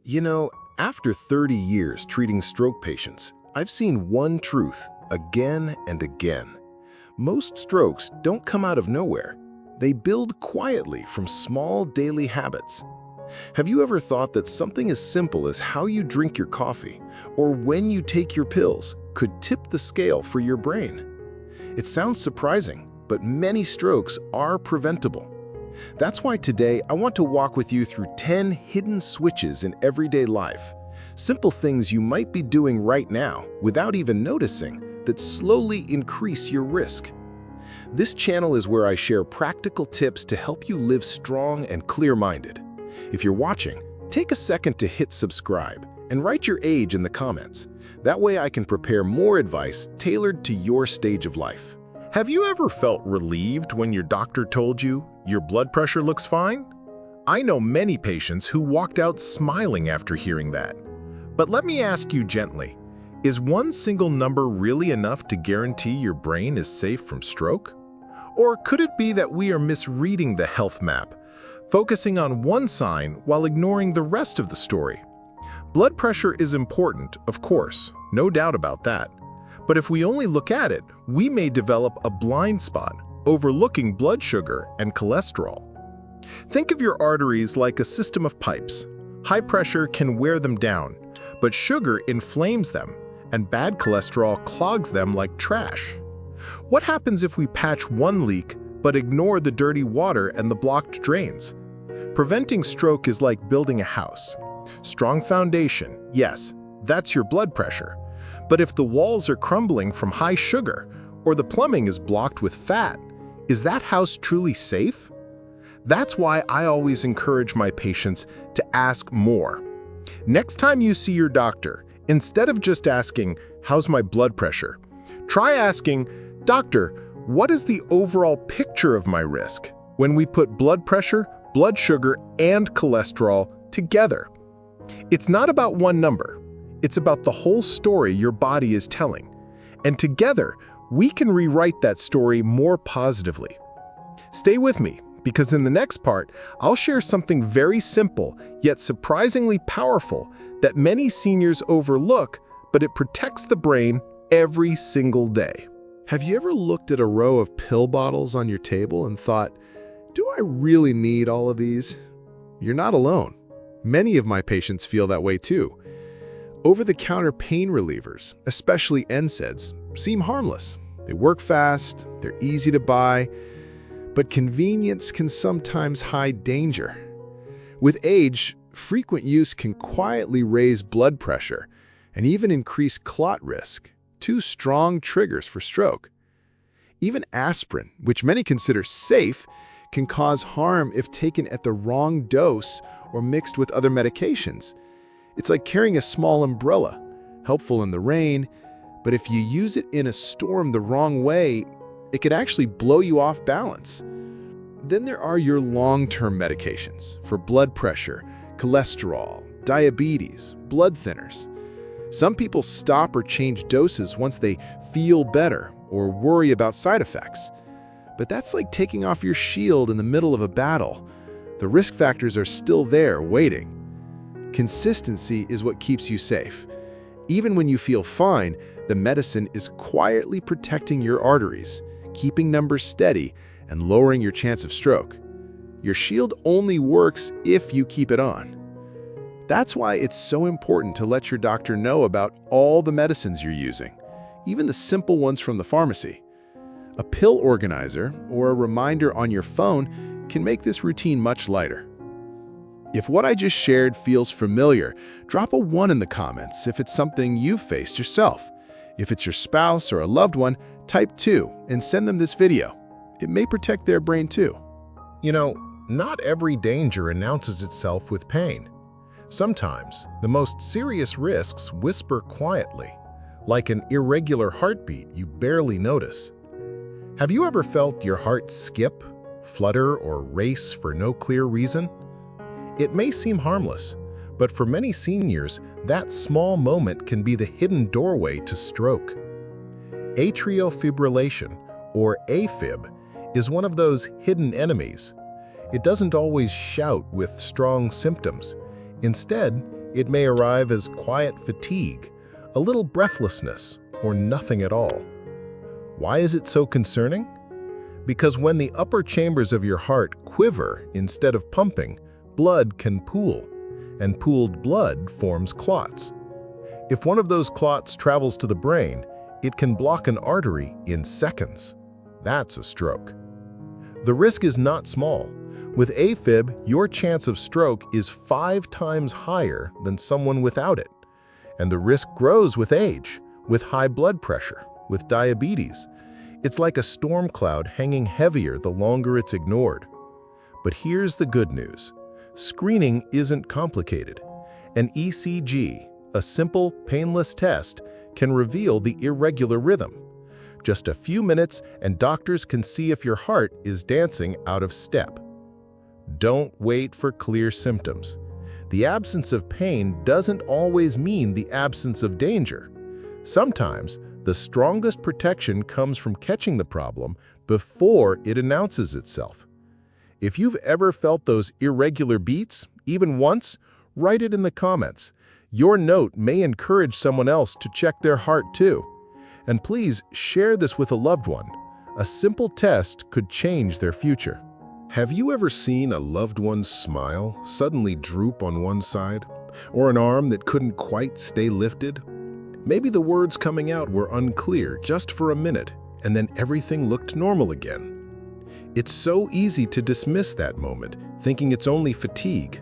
You know, after 30 years treating stroke patients, I've seen one truth again and again. Most strokes don't come out of nowhere. They build quietly from small daily habits. Have you ever thought that something as simple as how you drink your coffee or when you take your pills could tip the scale for your brain? It sounds surprising, but many strokes are preventable. That's why today I want to walk with you through 10 hidden switches in everyday life. Simple things you might be doing right now without even noticing that slowly increase your risk. This channel is where I share practical tips to help you live strong and clear-minded. If you're watching, take a second to hit subscribe and write your age in the comments. That way I can prepare more advice tailored to your stage of life. Have you ever felt relieved when your doctor told you your blood pressure looks fine? I know many patients who walked out smiling after hearing that. But let me ask you gently, is one single number really enough to guarantee your brain is safe from stroke? Or could it be that we are misreading the health map, focusing on one sign while ignoring the rest of the story? Blood pressure is important, of course, no doubt about that. But if we only look at it, we may develop a blind spot, overlooking blood sugar and cholesterol. Think of your arteries like a system of pipes. High pressure can wear them down, but sugar inflames them, and bad cholesterol clogs them like trash. What happens if we patch one leak but ignore the dirty water and the blocked drains? Preventing stroke is like building a house. Strong foundation, yes, that's your blood pressure. But if the walls are crumbling from high sugar, or the plumbing is blocked with fat, is that house truly safe? That's why I always encourage my patients to ask more. Next time you see your doctor, instead of just asking, "How's my blood pressure?" try asking, "Doctor, what is the overall picture of my risk?" when we put blood pressure, blood sugar, and cholesterol together. It's not about one number. It's about the whole story your body is telling. And together, we can rewrite that story more positively. Stay with me, because in the next part, I'll share something very simple, yet surprisingly powerful, that many seniors overlook, but it protects the brain every single day. Have you ever looked at a row of pill bottles on your table and thought, do I really need all of these? You're not alone. Many of my patients feel that way too. Over-the-counter pain relievers, especially NSAIDs, seem harmless. They work fast, they're easy to buy, but convenience can sometimes hide danger. With age, frequent use can quietly raise blood pressure and even increase clot risk, two strong triggers for stroke. Even aspirin, which many consider safe, can cause harm if taken at the wrong dose or mixed with other medications. It's like carrying a small umbrella, helpful in the rain, but if you use it in a storm the wrong way, it could actually blow you off balance. Then there are your long-term medications for blood pressure, cholesterol, diabetes, blood thinners. Some people stop or change doses once they feel better or worry about side effects. But that's like taking off your shield in the middle of a battle. The risk factors are still there, waiting. Consistency is what keeps you safe. Even when you feel fine, the medicine is quietly protecting your arteries, keeping numbers steady, and lowering your chance of stroke. Your shield only works if you keep it on. That's why it's so important to let your doctor know about all the medicines you're using, even the simple ones from the pharmacy. A pill organizer or a reminder on your phone can make this routine much lighter. If what I just shared feels familiar, drop a 1 in the comments if it's something you've faced yourself. If it's your spouse or a loved one, type 2 and send them this video. It may protect their brain too. You know, not every danger announces itself with pain. Sometimes, the most serious risks whisper quietly, like an irregular heartbeat you barely notice. Have you ever felt your heart skip, flutter, or race for no clear reason? It may seem harmless, but for many seniors, that small moment can be the hidden doorway to stroke. Atrial fibrillation, or AFib, is one of those hidden enemies. It doesn't always shout with strong symptoms. Instead, It may arrive as quiet fatigue, a little breathlessness, or nothing at all. Why is it so concerning? Because when the upper chambers of your heart quiver instead of pumping, blood can pool, and pooled blood forms clots. If one of those clots travels to the brain, it can block an artery in seconds. That's a stroke. The risk is not small. With AFib, your chance of stroke is 5 times higher than someone without it. And the risk grows with age, with high blood pressure, with diabetes. It's like a storm cloud hanging heavier the longer it's ignored. But here's the good news. Screening isn't complicated. An ECG, a simple, painless test, can reveal the irregular rhythm. Just a few minutes and doctors can see if your heart is dancing out of step. Don't wait for clear symptoms. The absence of pain doesn't always mean the absence of danger. Sometimes, the strongest protection comes from catching the problem before it announces itself. If you've ever felt those irregular beats, even once, write it in the comments. Your note may encourage someone else to check their heart too. And please share this with a loved one. A simple test could change their future. Have you ever seen a loved one's smile suddenly droop on one side, or an arm that couldn't quite stay lifted? Maybe the words coming out were unclear just for a minute, and then everything looked normal again. It's so easy to dismiss that moment, thinking it's only fatigue.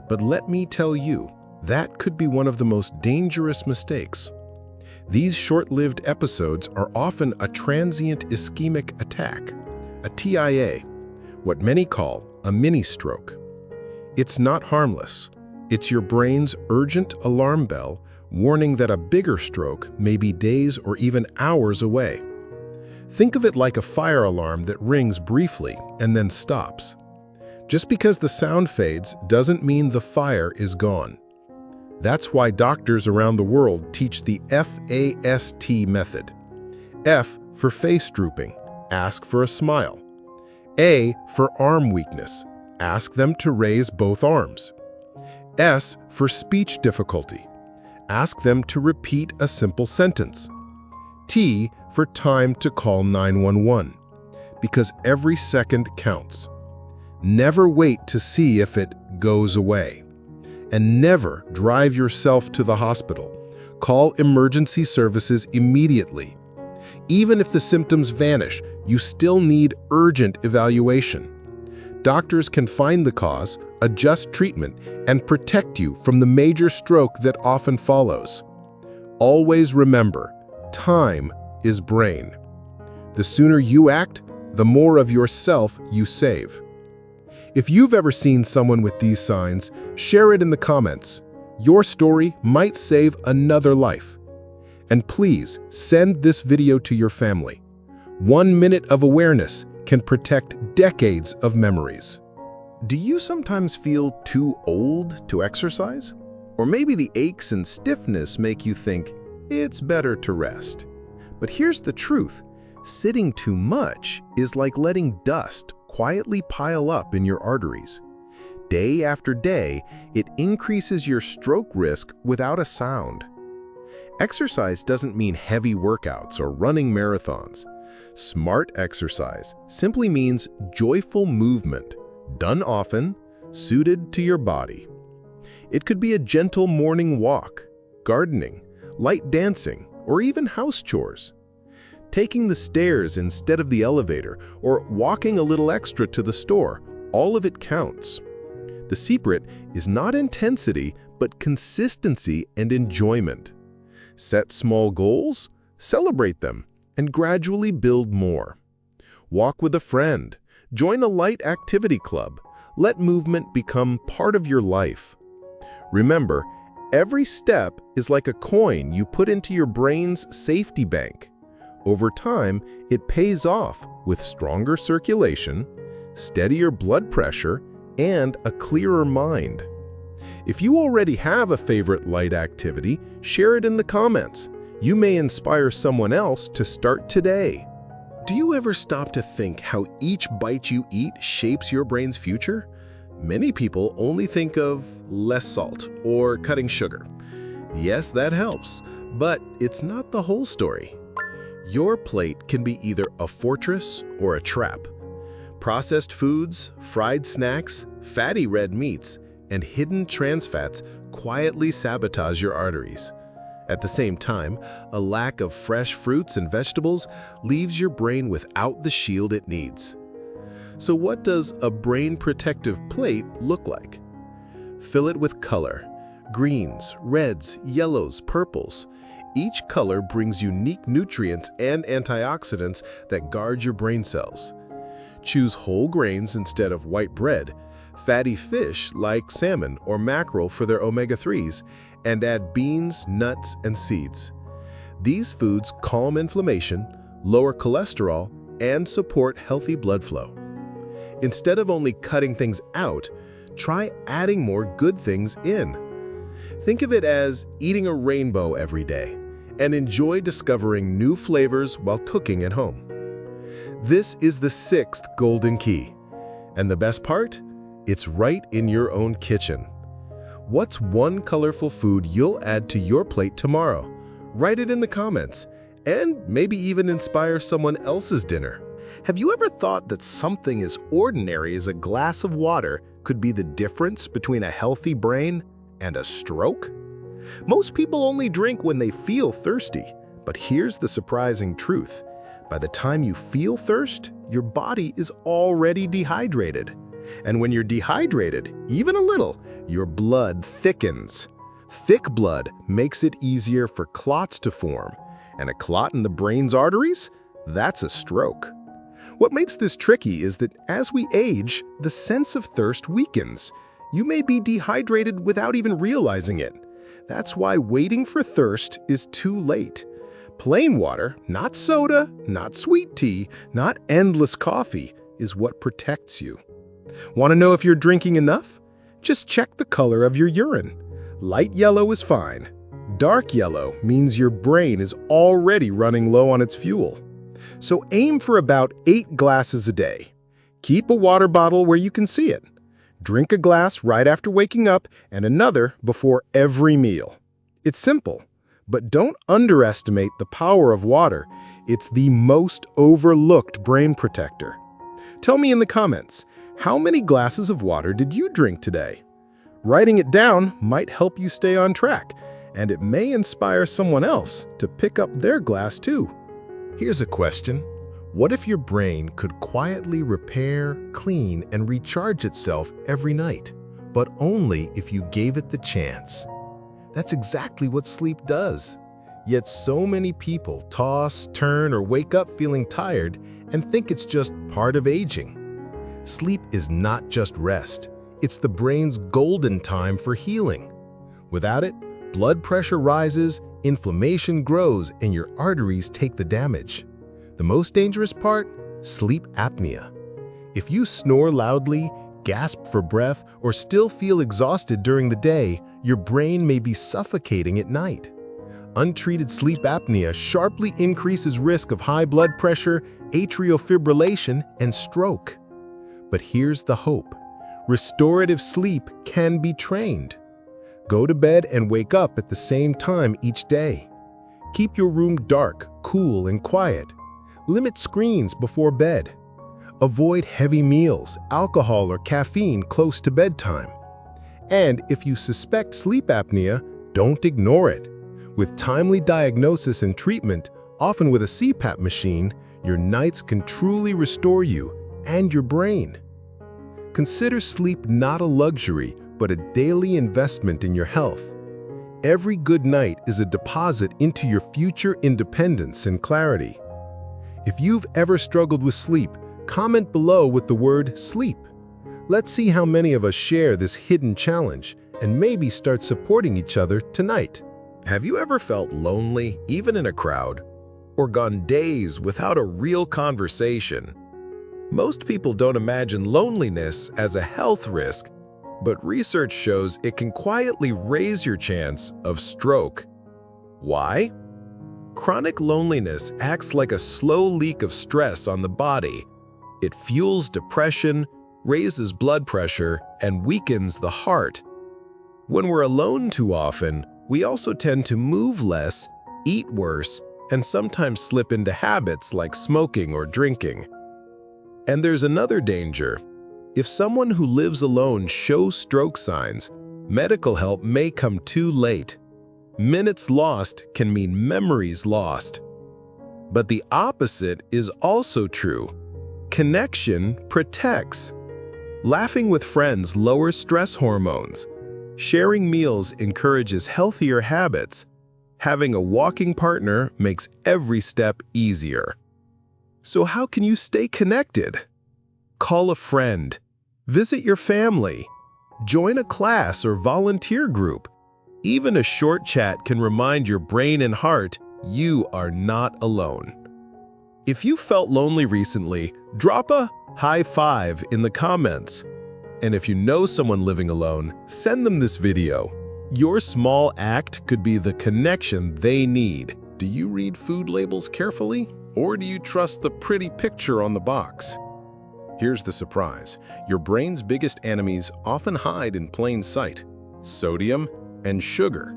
But let me tell you, that could be one of the most dangerous mistakes. These short-lived episodes are often a transient ischemic attack, a TIA, what many call a mini-stroke. It's not harmless. It's your brain's urgent alarm bell warning that a bigger stroke may be days or even hours away. Think of it like a fire alarm that rings briefly and then stops. Just because the sound fades doesn't mean the fire is gone. That's why doctors around the world teach the F.A.S.T method. F for face drooping, ask for a smile. A for arm weakness, ask them to raise both arms. S for speech difficulty, ask them to repeat a simple sentence. T for time to call 911, because every second counts. Never wait to see if it goes away. And never drive yourself to the hospital. Call emergency services immediately. Even if the symptoms vanish, you still need urgent evaluation. Doctors can find the cause, adjust treatment, and protect you from the major stroke that often follows. Always remember, time is brain. The sooner you act, the more of yourself you save. If you've ever seen someone with these signs, share it in the comments. Your story might save another life. And please send this video to your family. 1 minute of awareness can protect decades of memories. Do you sometimes feel too old to exercise? Or maybe the aches and stiffness make you think it's better to rest. But here's the truth. Sitting too much is like letting dust quietly pile up in your arteries. Day after day, it increases your stroke risk without a sound. Exercise doesn't mean heavy workouts or running marathons. Smart exercise simply means joyful movement, done often, suited to your body. It could be a gentle morning walk, gardening, light dancing, or even house chores. Taking the stairs instead of the elevator, or walking a little extra to the store, all of it counts. The secret is not intensity, but consistency and enjoyment. Set small goals, celebrate them, and gradually build more. Walk with a friend, join a light activity club, let movement become part of your life. Remember, every step is like a coin you put into your brain's safety bank. Over time, it pays off with stronger circulation, steadier blood pressure, and a clearer mind. If you already have a favorite light activity, share it in the comments. You may inspire someone else to start today. Do you ever stop to think how each bite you eat shapes your brain's future? Many people only think of less salt or cutting sugar. Yes, that helps, but it's not the whole story. Your plate can be either a fortress or a trap. Processed foods, fried snacks, fatty red meats, and hidden trans fats quietly sabotage your arteries. At the same time, a lack of fresh fruits and vegetables leaves your brain without the shield it needs. So what does a brain protective plate look like? Fill it with color: greens, reds, yellows, purples. Each color brings unique nutrients and antioxidants that guard your brain cells. Choose whole grains instead of white bread, fatty fish like salmon or mackerel for their omega-3s, and add beans, nuts, and seeds. These foods calm inflammation, lower cholesterol, and support healthy blood flow. Instead of only cutting things out, try adding more good things in. Think of it as eating a rainbow every day, and enjoy discovering new flavors while cooking at home. This is the 6th golden key. And the best part? It's right in your own kitchen. What's one colorful food you'll add to your plate tomorrow? Write it in the comments, and maybe even inspire someone else's dinner. Have you ever thought that something as ordinary as a glass of water could be the difference between a healthy brain and a stroke? Most people only drink when they feel thirsty, but here's the surprising truth. By the time you feel thirst, your body is already dehydrated. And when you're dehydrated, even a little, your blood thickens. Thick blood makes it easier for clots to form, and a clot in the brain's arteries? That's a stroke. What makes this tricky is that as we age, the sense of thirst weakens. You may be dehydrated without even realizing it. That's why waiting for thirst is too late. Plain water, not soda, not sweet tea, not endless coffee, is what protects you. Want to know if you're drinking enough? Just check the color of your urine. Light yellow is fine. Dark yellow means your brain is already running low on its fuel. So aim for about 8 glasses a day. Keep a water bottle where you can see it. Drink a glass right after waking up and another before every meal. It's simple, but don't underestimate the power of water. It's the most overlooked brain protector. Tell me in the comments, how many glasses of water did you drink today? Writing it down might help you stay on track, and it may inspire someone else to pick up their glass too. Here's a question. What if your brain could quietly repair, clean, and recharge itself every night, but only if you gave it the chance? That's exactly what sleep does. Yet so many people toss, turn, or wake up feeling tired and think it's just part of aging. Sleep is not just rest. It's the brain's golden time for healing. Without it, blood pressure rises, inflammation grows, and your arteries take the damage. The most dangerous part? Sleep apnea. If you snore loudly, gasp for breath, or still feel exhausted during the day, your brain may be suffocating at night. Untreated sleep apnea sharply increases risk of high blood pressure, atrial fibrillation, and stroke. But here's the hope. Restorative sleep can be trained. Go to bed and wake up at the same time each day. Keep your room dark, cool, and quiet. Limit screens before bed. Avoid heavy meals, alcohol, or caffeine close to bedtime. And if you suspect sleep apnea, don't ignore it. With timely diagnosis and treatment, often with a CPAP machine, your nights can truly restore you and your brain. Consider sleep not a luxury, but a daily investment in your health. Every good night is a deposit into your future independence and clarity. If you've ever struggled with sleep, comment below with the word sleep. Let's see how many of us share this hidden challenge and maybe start supporting each other tonight. Have you ever felt lonely, even in a crowd? Or gone days without a real conversation? Most people don't imagine loneliness as a health risk, but research shows it can quietly raise your chance of stroke. Why? Chronic loneliness acts like a slow leak of stress on the body. It fuels depression, raises blood pressure, and weakens the heart. When we're alone too often, we also tend to move less, eat worse, and sometimes slip into habits like smoking or drinking. And there's another danger. If someone who lives alone shows stroke signs, medical help may come too late. Minutes lost can mean memories lost. But the opposite is also true. Connection protects. Laughing with friends lowers stress hormones. Sharing meals encourages healthier habits. Having a walking partner makes every step easier. So how can you stay connected? Call a friend. Visit your family. Join a class or volunteer group. Even a short chat can remind your brain and heart you are not alone. If you felt lonely recently, drop a high five in the comments. And if you know someone living alone, send them this video. Your small act could be the connection they need. Do you read food labels carefully, or do you trust the pretty picture on the box? Here's the surprise. Your brain's biggest enemies often hide in plain sight: sodium and sugar.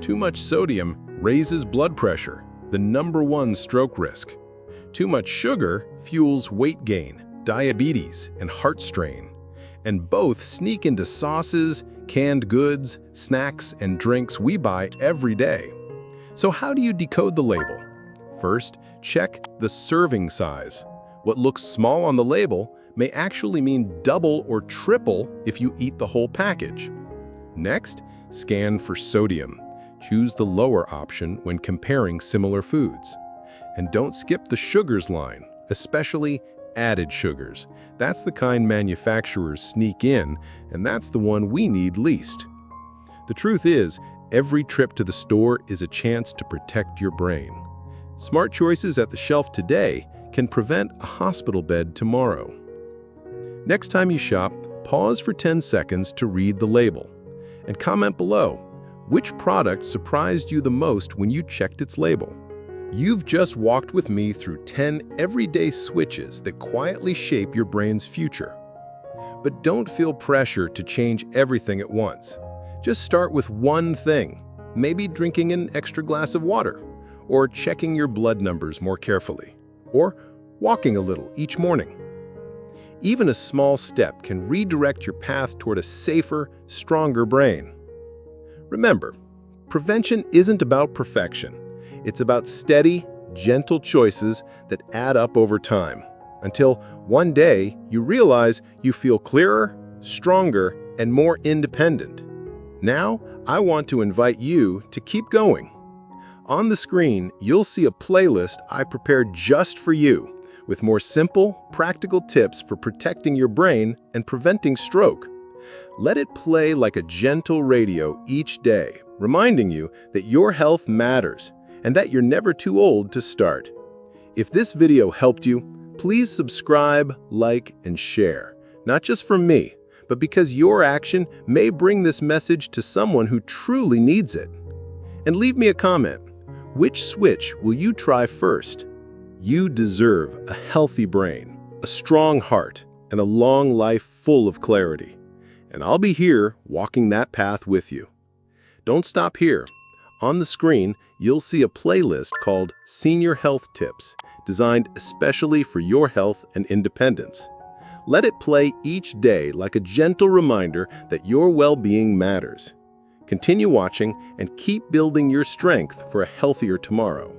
Too much sodium raises blood pressure, the #1 stroke risk. Too much sugar fuels weight gain, diabetes, and heart strain. And both sneak into sauces, canned goods, snacks, and drinks we buy every day. So how do you decode the label? First, check the serving size. What looks small on the label may actually mean double or triple if you eat the whole package. Next, scan for sodium. Choose the lower option when comparing similar foods. And don't skip the sugars line, especially added sugars. That's the kind manufacturers sneak in, and that's the one we need least. The truth is, every trip to the store is a chance to protect your brain. Smart choices at the shelf today can prevent a hospital bed tomorrow. Next time you shop, pause for 10 seconds to read the label. And comment below, which product surprised you the most when you checked its label? You've just walked with me through 10 everyday switches that quietly shape your brain's future. But don't feel pressure to change everything at once. Just start with one thing, maybe drinking an extra glass of water, or checking your blood numbers more carefully, or walking a little each morning. Even a small step can redirect your path toward a safer, stronger brain. Remember, prevention isn't about perfection. It's about steady, gentle choices that add up over time, until one day you realize you feel clearer, stronger, and more independent. Now, I want to invite you to keep going. On the screen, you'll see a playlist I prepared just for you, with more simple, practical tips for protecting your brain and preventing stroke. Let it play like a gentle radio each day, reminding you that your health matters and that you're never too old to start. If this video helped you, please subscribe, like, and share, not just from me, but because your action may bring this message to someone who truly needs it. And leave me a comment. Which switch will you try first? You deserve a healthy brain, a strong heart, and a long life full of clarity. And I'll be here walking that path with you. Don't stop here. On the screen, you'll see a playlist called Senior Health Tips, designed especially for your health and independence. Let it play each day like a gentle reminder that your well-being matters. Continue watching and keep building your strength for a healthier tomorrow.